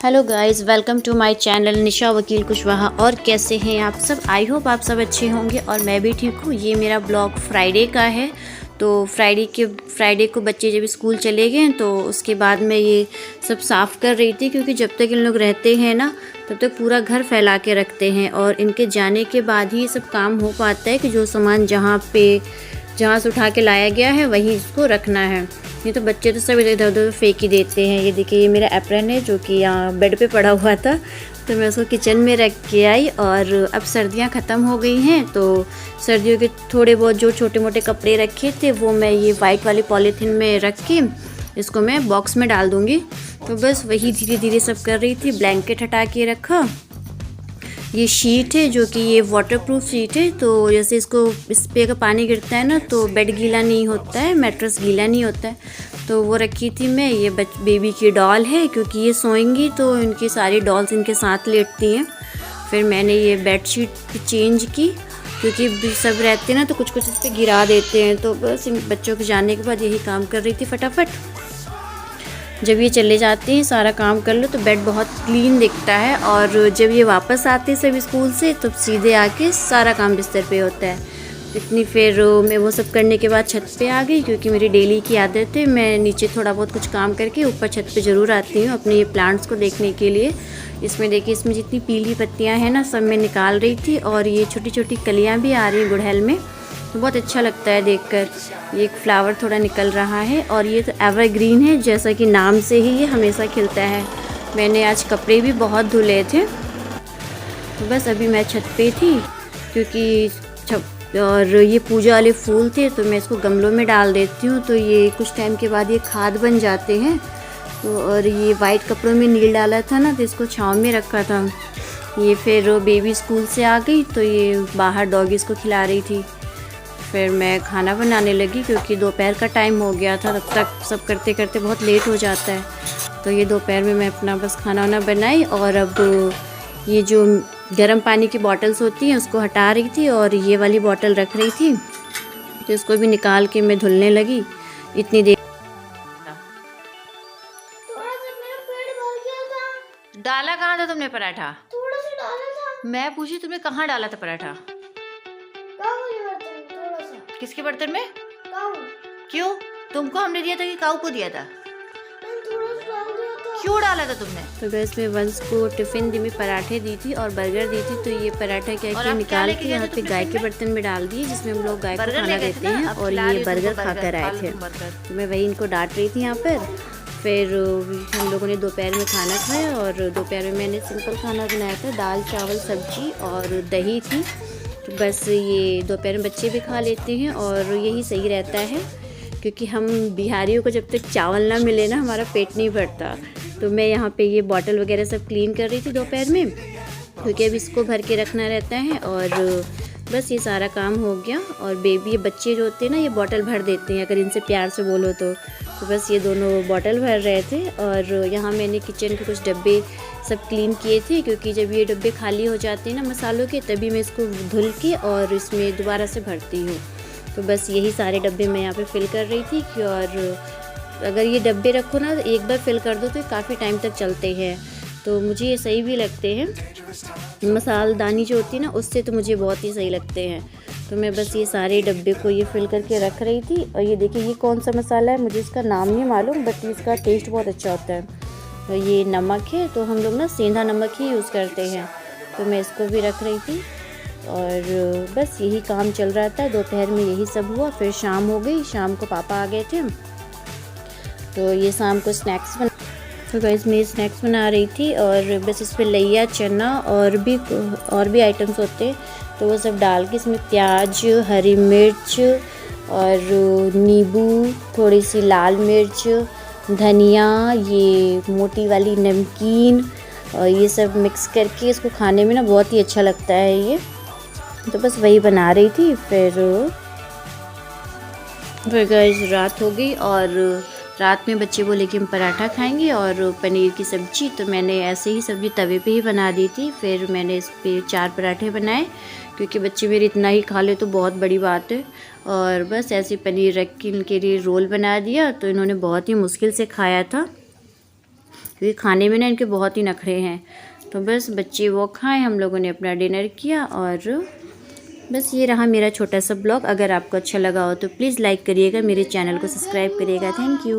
Hello guys, welcome to my channel Nisha Vakil Kushwaha. और कैसे हैं आप सब? आई होप आप सब अच्छे होंगे और मैं भी ठीक हूँ। ये मेरा ब्लॉग फ्राइडे का है। तो फ्राइडे को बच्चे जब स्कूल चले गए तो उसके बाद मैं ये सब साफ़ कर रही थी, क्योंकि जब तक इन लोग रहते हैं ना तब तक पूरा घर फैला के रखते हैं और इनके जाने के बाद ही ये सब काम हो पाता है कि जो सामान जहाँ से उठा के लाया गया है वहीं इसको रखना है। नहीं तो बच्चे तो सब इधर उधर फेंक ही देते हैं। ये देखिए, ये मेरा एप्रन है जो कि यहाँ बेड पे पड़ा हुआ था, तो मैं उसको किचन में रख के आई। और अब सर्दियाँ ख़त्म हो गई हैं तो सर्दियों के थोड़े बहुत जो छोटे मोटे कपड़े रखे थे वो मैं ये वाइट वाली पॉलीथीन में रख के इसको मैं बॉक्स में डाल दूँगी। तो बस वही धीरे धीरे सब कर रही थी। ब्लैंकेट हटा के रखा। ये शीट है जो कि ये वाटरप्रूफ शीट है, तो जैसे इस पे अगर पानी गिरता है ना तो बेड गीला नहीं होता है, मैट्रेस गीला नहीं होता है। तो वो रखी थी मैं। ये बेबी की डॉल है, क्योंकि ये सोएंगी तो इनकी सारी डॉल्स इनके साथ लेटती हैं। फिर मैंने ये बेड शीट चेंज की, क्योंकि सब रहते हैं ना तो कुछ कुछ इस पर गिरा देते हैं। तो बस इन बच्चों के जाने के बाद यही काम कर रही थी फटाफट। जब ये चले जाते हैं सारा काम कर लो तो बेड बहुत क्लीन दिखता है, और जब ये वापस आते हैं सब स्कूल से तो सीधे आके सारा काम बिस्तर पे होता है। इतनी फिर मैं वो सब करने के बाद छत पे आ गई, क्योंकि मेरी डेली की आदत है मैं नीचे थोड़ा बहुत कुछ काम करके ऊपर छत पे ज़रूर आती हूँ अपने ये प्लांट्स को देखने के लिए। इसमें देखिए, इसमें जितनी पीली पत्तियाँ हैं ना सब मैं निकाल रही थी, और ये छोटी छोटी कलियाँ भी आ रही हैं गुड़हल में, तो बहुत अच्छा लगता है देखकर। ये एक फ्लावर थोड़ा निकल रहा है, और ये तो एवरग्रीन है, जैसा कि नाम से ही ये हमेशा खिलता है। मैंने आज कपड़े भी बहुत धुले थे। तो बस अभी मैं छत पे थी, क्योंकि और ये पूजा वाले फूल थे तो मैं इसको गमलों में डाल देती हूँ, तो ये कुछ टाइम के बाद ये खाद बन जाते हैं। तो और ये वाइट कपड़ों में नील डाला था ना तो इसको छाँव में रखा था। ये फिर बेबी स्कूल से आ गई तो ये बाहर डॉगीज़ को खिला रही थी। फिर मैं खाना बनाने लगी, क्योंकि दोपहर का टाइम हो गया था। तब तक सब करते करते बहुत लेट हो जाता है। तो ये दोपहर में मैं अपना बस खाना वाना बनाई, और अब ये जो गर्म पानी की बॉटल्स होती हैं उसको हटा रही थी, और ये वाली बॉटल रख रही थी, तो इसको भी निकाल के मैं धुलने लगी इतनी देर। डाला कहाँ था तुमने पराठा? थोड़ा सा डाला था। मैं पूछी तुमने कहाँ डाला था पराठा? थोड़ा सा। किसके बर्तन में? काऊ। क्यों? तुमको हमने दिया था कि काऊ को दिया था? थोड़ा सा डाल दिया था। क्यों डाला था तुमने? तो गैस में वंश को टिफ़िन में पराठे दी थी और बर्गर दी थी, तो ये पराठा क्या कि निकाल के यहाँ पे गाय के बर्तन में डाल दिए, जिसमें हम लोग गाय को खाना देते हैं, और ये बर्गर खा कर आए थे। तो मैं वही इनको डांट रही थी यहाँ पर। फिर हम लोगों ने दोपहर में खाना खाया, और दोपहर में मैंने सिंपल खाना बनाया था, दाल चावल सब्जी और दही थी। तो बस ये दोपहर में बच्चे भी खा लेते हैं और यही सही रहता है, क्योंकि हम बिहारियों को जब तक चावल ना मिले ना हमारा पेट नहीं भरता। तो मैं यहाँ पे ये बॉटल वगैरह सब क्लीन कर रही थी दोपहर में, क्योंकि अब इसको भर के रखना रहता है। और बस ये सारा काम हो गया। और बेबी बच्चे जो होते हैं ना ये बॉटल भर देते हैं अगर इनसे प्यार से बोलो तो बस ये दोनों बॉटल भर रहे थे। और यहाँ मैंने किचन के कुछ डब्बे सब क्लीन किए थे, क्योंकि जब ये डब्बे खाली हो जाते हैं ना मसालों के, तभी मैं इसको धुल के और इसमें दोबारा से भरती हूँ। तो बस यही सारे डब्बे मैं यहाँ पे फिल कर रही थी कि और अगर ये डब्बे रखो ना तो एक बार फिल कर दो तो ये काफ़ी टाइम तक चलते हैं। तो मुझे ये सही भी लगते हैं। मसालदानी जो होती है ना उससे तो मुझे बहुत ही सही लगते हैं। तो मैं बस ये सारे डब्बे को ये फिल करके रख रही थी। और ये देखिए, ये कौन सा मसाला है मुझे इसका नाम नहीं मालूम, बट इसका टेस्ट बहुत अच्छा होता है। तो ये नमक है, तो हम लोग ना सेंधा नमक ही यूज़ करते हैं। तो मैं इसको भी रख रही थी, और बस यही काम चल रहा था। दोपहर में यही सब हुआ। फिर शाम हो गई, शाम को पापा आ गए थे, तो ये शाम को स्नैक्स तो गाइस मैं स्नैक्स बना रही थी, और बस इस पर लैया चना और भी आइटम्स होते हैं, तो वो सब डाल के इसमें प्याज, हरी मिर्च और नींबू, थोड़ी सी लाल मिर्च, धनिया, ये मोटी वाली नमकीन, और ये सब मिक्स करके इसको खाने में ना बहुत ही अच्छा लगता है ये। तो बस वही बना रही थी। फिर गाइस रात हो गई, और रात में बच्चे बोले कि हम पराठा खाएंगे और पनीर की सब्ज़ी, तो मैंने ऐसे ही सब्ज़ी तवे पे ही बना दी थी। फिर मैंने इस पे 4 पराठे बनाए, क्योंकि बच्चे मेरे इतना ही खा ले तो बहुत बड़ी बात है। और बस ऐसे पनीर रख के इनके लिए रोल बना दिया, तो इन्होंने बहुत ही मुश्किल से खाया था। क्योंकि खाने में ना इनके बहुत ही नखरे हैं। तो बस बच्चे वो खाएं, हम लोगों ने अपना डिनर किया और बस ये रहा मेरा छोटा सा ब्लॉग। अगर आपको अच्छा लगा हो तो प्लीज़ लाइक करिएगा, मेरे चैनल को सब्सक्राइब करिएगा। Thank you.